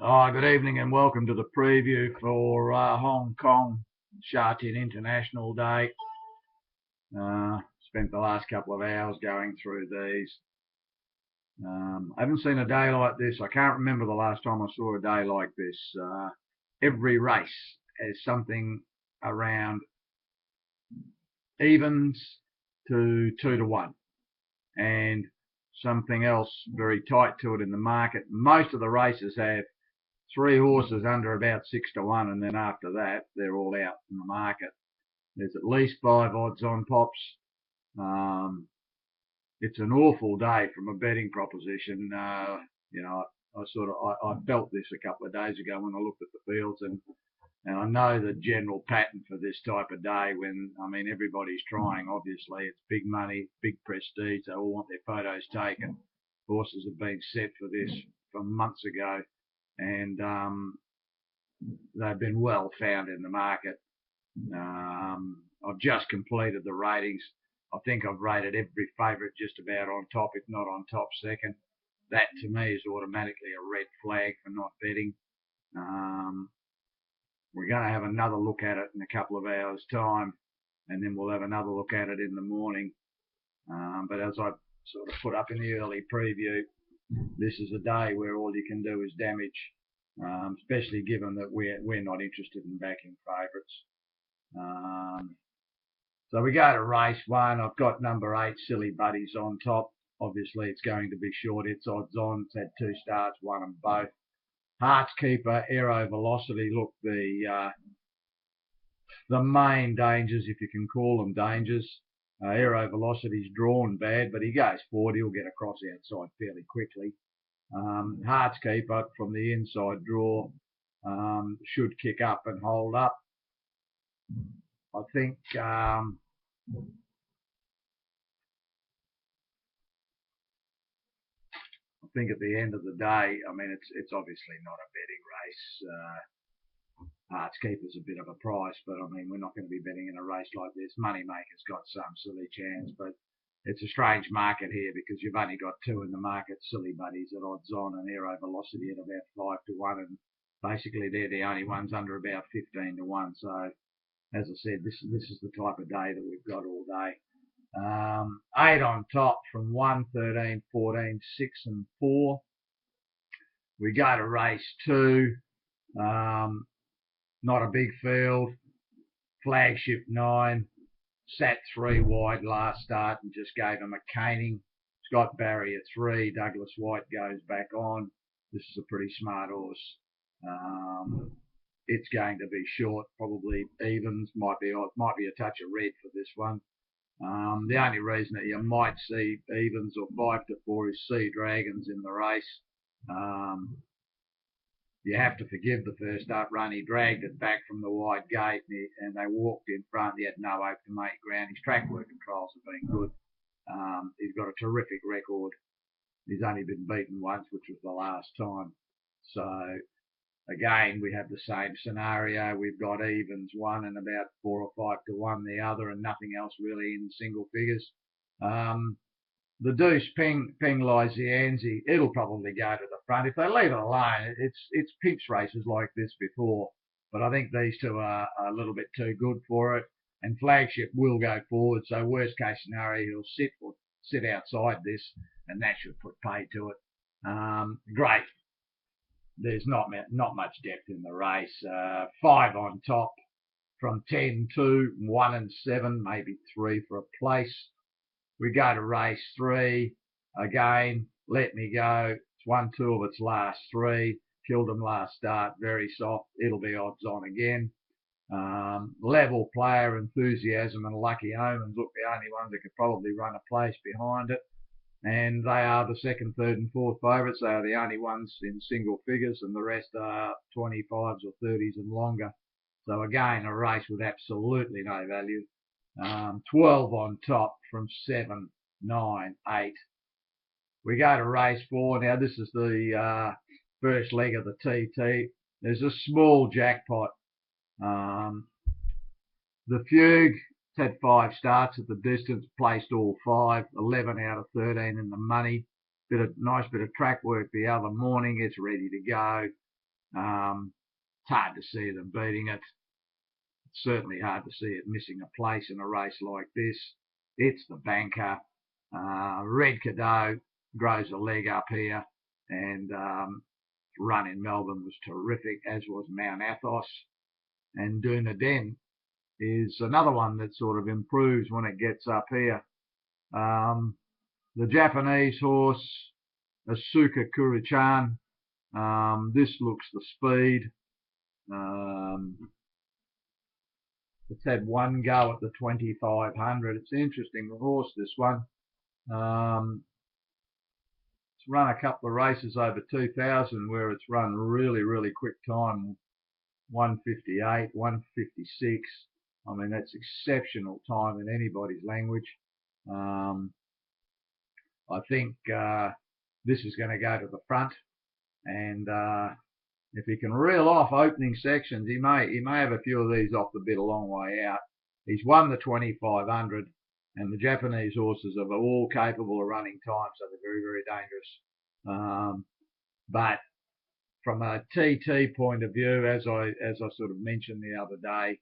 Good evening and welcome to the preview for Hong Kong Sha Tin International Day. Spent the last couple of hours going through these. I haven't seen a day like this. I can't remember the last time I saw a day like this. Every race has something around evens to 2-1 and something else very tight to it in the market. Most of the races have 3 horses under about 6-1, and then after that they're all out in the market. There's at least 5 odds on pops. It's an awful day from a betting proposition. I felt this a couple of days ago when I looked at the fields, and I know the general pattern for this type of day when, everybody's trying, obviously. It's big money, big prestige. They all want their photos taken. Horses have been set for this from months ago, and they've been well found in the market. I've just completed the ratings. I think I've rated every favourite just about on top, if not on top second. That to me is automatically a red flag for not betting. We're going to have another look at it in a couple of hours' time, and then we'll have another look at it in the morning. But as I sort of put up in the early preview, this is a day where all you can do is damage, especially given that we're not interested in backing favourites. So we go to race 1. I've got number 8, Silly Buddies, on top. Obviously, it's going to be short. It's odds on. It's had 2 starts, won them both. Heartskeeper, Aero Velocity. Look, the main dangers, if you can call them dangers. Aero Velocity's drawn bad, but he goes forward. He'll get across outside fairly quickly. Heartskeeper from the inside draw should kick up and hold up. I think at the end of the day, it's obviously not a betting race. Heartskeeper's a bit of a price, but we're not going to be betting in a race like this. Moneymaker's got some silly chance, but it's a strange market here because you've only got 2 in the market, Silly Buddies at odds on and Aero Velocity at about 5-1, and basically they're the only ones under about 15-1. So, as I said, this is the type of day that we've got all day. 8 on top from 1, 13, 14, 6 and 4. We go to race 2. Not a big field. Flagship 9. Sat 3 wide last start and just gave him a caning. Scott Barry at 3. Douglas White goes back on. This is a pretty smart horse. It's going to be short, probably evens. Might be a touch of red for this one. The only reason that you might see evens or 5-4 is Sea Dragons in the race. You have to forgive the first up run. He dragged it back from the wide gate and they walked in front. He had no open mate ground. His track work controls have been good. He's got a terrific record. He's only been beaten once, which was the last time. So again, we have the same scenario. We've got evens 1 and about 4 or 5-1 the other, and nothing else really in single figures. The Deuce Ping Lysianzi, it'll probably go to the front. If they leave it alone, it's pinch races like this before, but I think these 2 are a little bit too good for it. And Flagship will go forward, so worst case scenario, he'll sit outside this, and that should put pay to it. Great. There's not much depth in the race. 5 on top from 10, 2, 1 and 7, maybe 3 for a place. We go to race 3. Again, Let Me Go. It's won 2 of its last 3. Killed them last start. Very soft. It'll be odds on again. Level Player, Enthusiasm and Lucky Omens look the only ones that could probably run a place behind it. And they are the 2nd, 3rd and 4th favourites. They are the only ones in single figures, and the rest are 25s or 30s and longer. So again, a race with absolutely no value. 12 on top from 7, 9, 8. We go to race 4. Now this is the first leg of the TT. There's a small jackpot. The Fugue had 5 starts at the distance, placed all 5, 11 out of 13 in the money. Nice bit of track work the other morning. It's ready to go. It's hard to see them beating it. It's certainly hard to see it missing a place in a race like this. It's the banker. Red Cadeau grows a leg up here, and run in Melbourne was terrific, as was Mount Athos. And Dunedin is another one that sort of improves when it gets up here. The Japanese horse, Asuka Kurichan, this looks the speed. It's had one go at the 2500. It's an interesting horse, this one. It's run a couple of races over 2000 where it's run really, really quick time. 158, 156. I mean, that's exceptional time in anybody's language. I think this is going to go to the front, and if he can reel off opening sections, he may have a few of these off the bit a long way out. He's won the 2500, and the Japanese horses are all capable of running time, so they're very, very dangerous. But from a TT point of view, as I sort of mentioned the other day,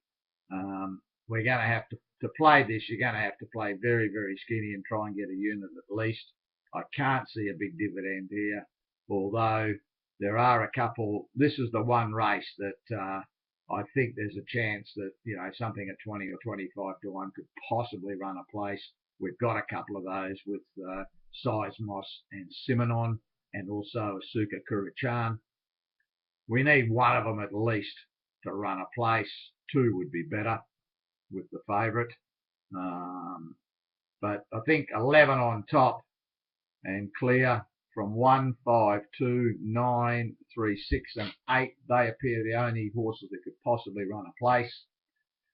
we're going to have to play this. You're going to have to play very, very skinny and try and get a unit at least. I can't see a big dividend here, although there are a couple. This is the one race that I think there's a chance that, you know, something at 20 or 25 to 1 could possibly run a place. We've got a couple of those with Seismos and Simonon, and also Asuka Kurichan. We need one of them at least to run a place. Two would be better with the favourite. But I think 11 on top and clear from 1, 5, 2, 9, 3, 6 and 8. They appear the only horses that could possibly run a place.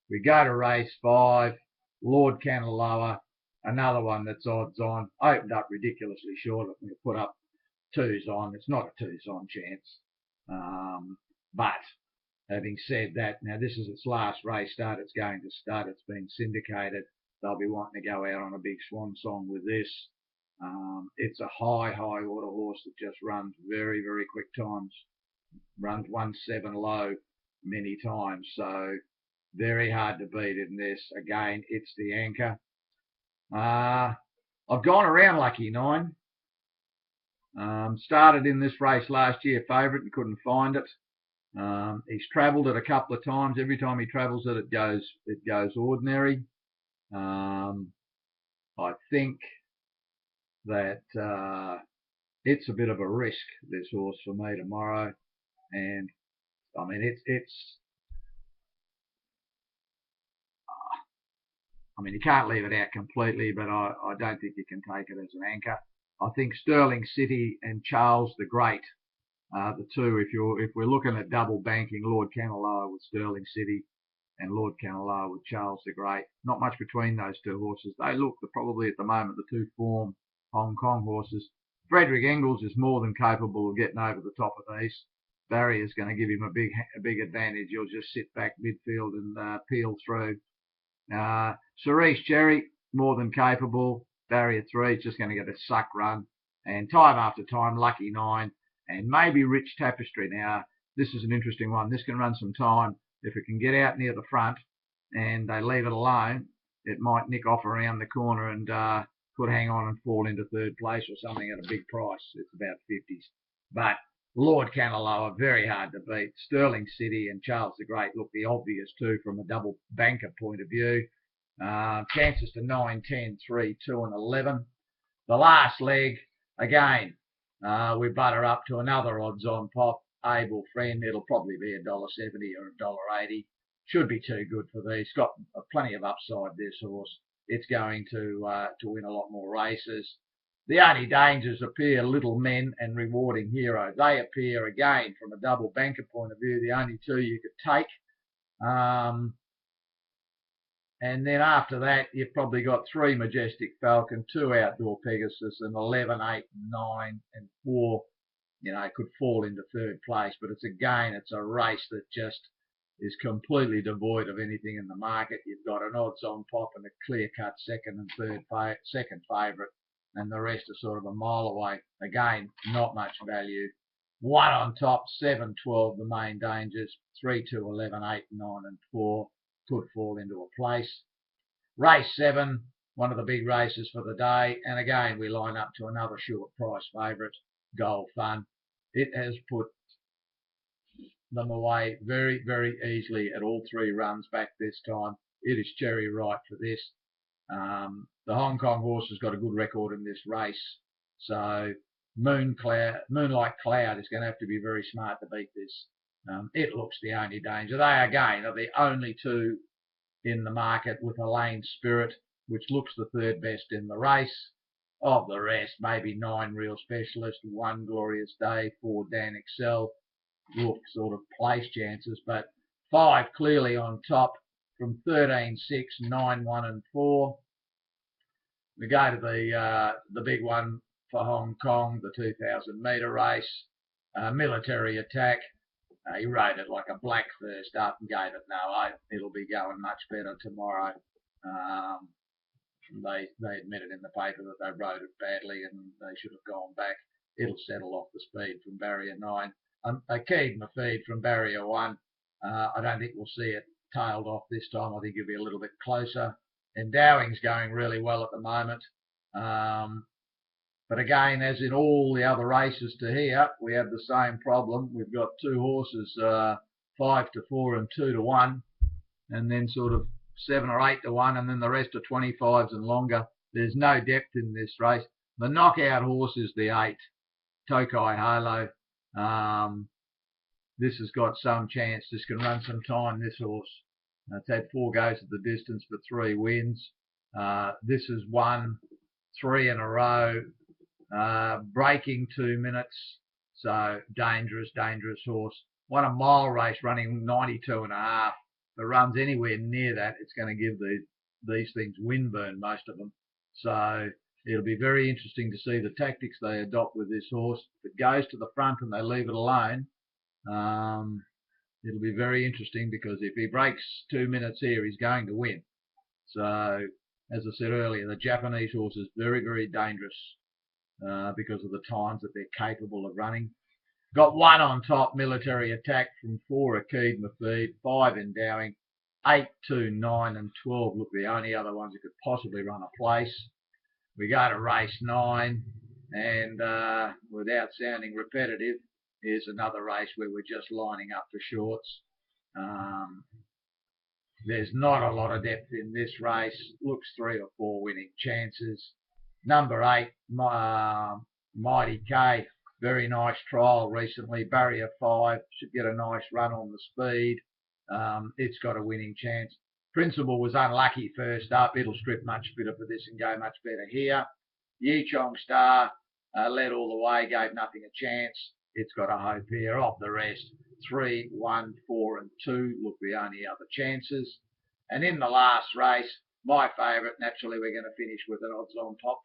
We go to race 5, Lord Canaloa, another one that's odds on. Opened up ridiculously short. We put up 2s on. It's not a 2s on chance. But having said that, now this is its last race start. It's going to start. It's been syndicated. They'll be wanting to go out on a big swan song with this. It's a high order horse that just runs very, very quick times. Runs 1-7 low many times. So very hard to beat in this. Again, it's the anchor. I've gone around Lucky 9. Started in this race last year favourite and couldn't find it. He's travelled it a couple of times. Every time he travels it, it goes ordinary. I think that it's a bit of a risk, this horse, for me tomorrow. And I mean, I mean, you can't leave it out completely, but I don't think you can take it as an anchor. I think Sterling City and Charles the Great are the two. If we're looking at double banking, Lord Canaloa with Sterling City and Lord Canaloa with Charles the Great. Not much between those two horses. They look probably at the moment the two form Hong Kong horses. Frederick Engels is more than capable of getting over the top of these. Barry is going to give him a big advantage. He'll just sit back midfield and peel through. Cerise Cherry, more than capable. Barrier 3 is just going to get a suck run. And time after time, Lucky 9 and maybe Rich Tapestry. Now, this is an interesting one. This can run some time. If it can get out near the front and they leave it alone, it might nick off around the corner and could hang on and fall into third place or something at a big price. It's about 50s. But Lord Canaloa, very hard to beat. Sterling City and Charles the Great look the obvious too from a double banker point of view. Chances to 9, 10, 3, 2 and 11. The last leg, again, we butter up to another odds-on pop. Able Friend, it'll probably be $1.70 or $1.80. Should be too good for these. Got plenty of upside, this horse. It's going to win a lot more races. The only dangers appear Little Men and Rewarding Hero. They appear, again, from a double banker point of view, the only two you could take. And then after that, you've probably got 3 Majestic Falcon, 2 Outdoor Pegasus, and 11, 8, 9, and 4, you know, could fall into third place. But it's a race that just is completely devoid of anything in the market. You've got an odds-on pop and a clear-cut second favourite, and the rest are sort of a mile away. Again, not much value. 1 on top, 7, 12 the main dangers, 3, 2, 11, 8, 9 and 4 could fall into a place. Race 7, one of the big races for the day, and again we line up to another short price favourite, Gold Fun. It has put them away very, very easily at all 3 runs back this time. It is cherry ripe for this. The Hong Kong horse has got a good record in this race, so Moonlight Cloud is going to have to be very smart to beat this. It looks the only danger. They again are the only 2 in the market with a Lane Spirit, which looks the 3rd best in the race. Of the rest, maybe 9 Real Specialist, 1 Glorious Day, 4 Dan Excel look sort of place chances, but 5 clearly on top from 13, 6, 9, 1 and 4. We go to the big one for Hong Kong, the 2,000 metre race. Military Attack. He rode it like a black first up and gave it no hope. It'll be going much better tomorrow. They admitted in the paper that they rode it badly and they should have gone back. It'll settle off the speed from barrier 9. They keyed my feed from barrier 1. I don't think we'll see it tailed off this time. I think it'll be a little bit closer. Endowing's going really well at the moment. But again, as in all the other races to here, we have the same problem. We've got 2 horses, 5 to 4 and 2 to 1, and then sort of 7 or 8 to 1, and then the rest are 25s and longer. There's no depth in this race. The knockout horse is the 8, Tokai Halo. This has got some chance. This can run some time, this horse. It's had 4 goes at the distance for 3 wins. This has won 3 in a row, breaking 2 minutes. So dangerous, dangerous horse. Won a mile race running 92.5. If it runs anywhere near that, it's going to give these things windburn, most of them. So it'll be very interesting to see the tactics they adopt with this horse. If it goes to the front and they leave it alone, it'll be very interesting, because if he breaks 2 minutes here, he's going to win. So, as I said earlier, the Japanese horse is very, very dangerous because of the times that they're capable of running. Got 1 on top, Military Attack, from 4 Akid Mafeed, 5 Endowing, 8, 2, 9 and 12 look the only other ones that could possibly run a place. We go to race 9, and without sounding repetitive, here's another race where we're just lining up for shorts. There's not a lot of depth in this race. Looks 3 or 4 winning chances. Number 8, Mighty K. Very nice trial recently. Barrier 5. Should get a nice run on the speed. It's got a winning chance. Principal was unlucky first up. It'll strip much fitter for this and go much better here. Yichong Star led all the way, gave nothing a chance. It's got a hope here. Of the rest, 3, 1, 4 and 2 look the only other chances. And in the last race, my favourite, naturally we're going to finish with an odds on top.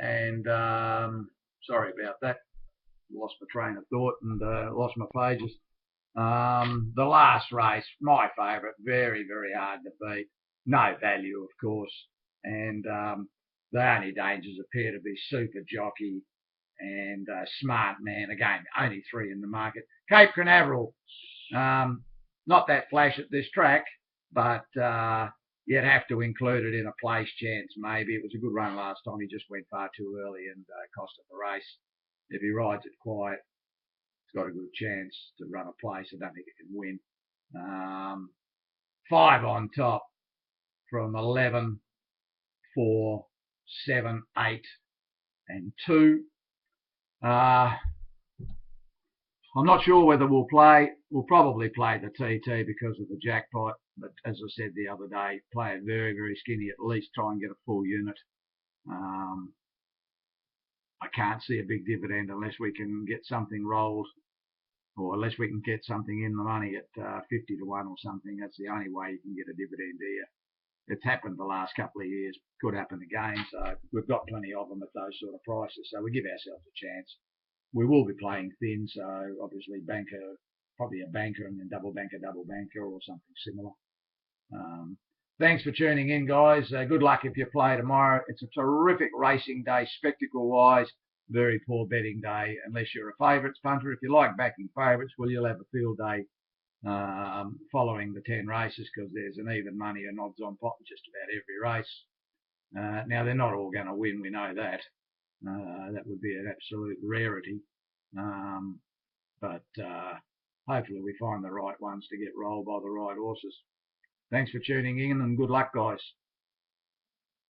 And sorry about that. Lost my train of thought and lost my pages. The last race, my favourite, very, very hard to beat. No value, of course. And the only dangers appear to be Super Jockey and Smart Man. Again, only 3 in the market. Cape Canaveral, not that flash at this track, but you'd have to include it in a place chance maybe. It was a good run last time. He just went far too early and costed the race. If he rides it quiet, it's got a good chance to run a place. I don't think it can win. 5 on top from 11, 4, 7, 8 and 2. I'm not sure whether we'll probably play the TT because of the jackpot, but as I said the other day, play it very, very skinny, at least try and get a full unit. I can't see a big dividend unless we can get something rolled, or unless we can get something in the money at 50 to 1 or something. That's the only way you can get a dividend here. it's happened the last couple of years. Could happen again. So we've got plenty of them at those sort of prices. So we give ourselves a chance. We will be playing thin. So obviously banker, probably a banker and then double banker or something similar. Thanks for tuning in, guys. Good luck if you play tomorrow. It's a terrific racing day, spectacle-wise. Very poor betting day, unless you're a favourites punter. If you like backing favourites, well, you'll have a field day following the 10 races, because there's an even money and odds on pot in just about every race. Now, they're not all going to win. We know that. That would be an absolute rarity. But hopefully we find the right ones to get rolled by the right horses. Thanks for tuning in, and good luck, guys.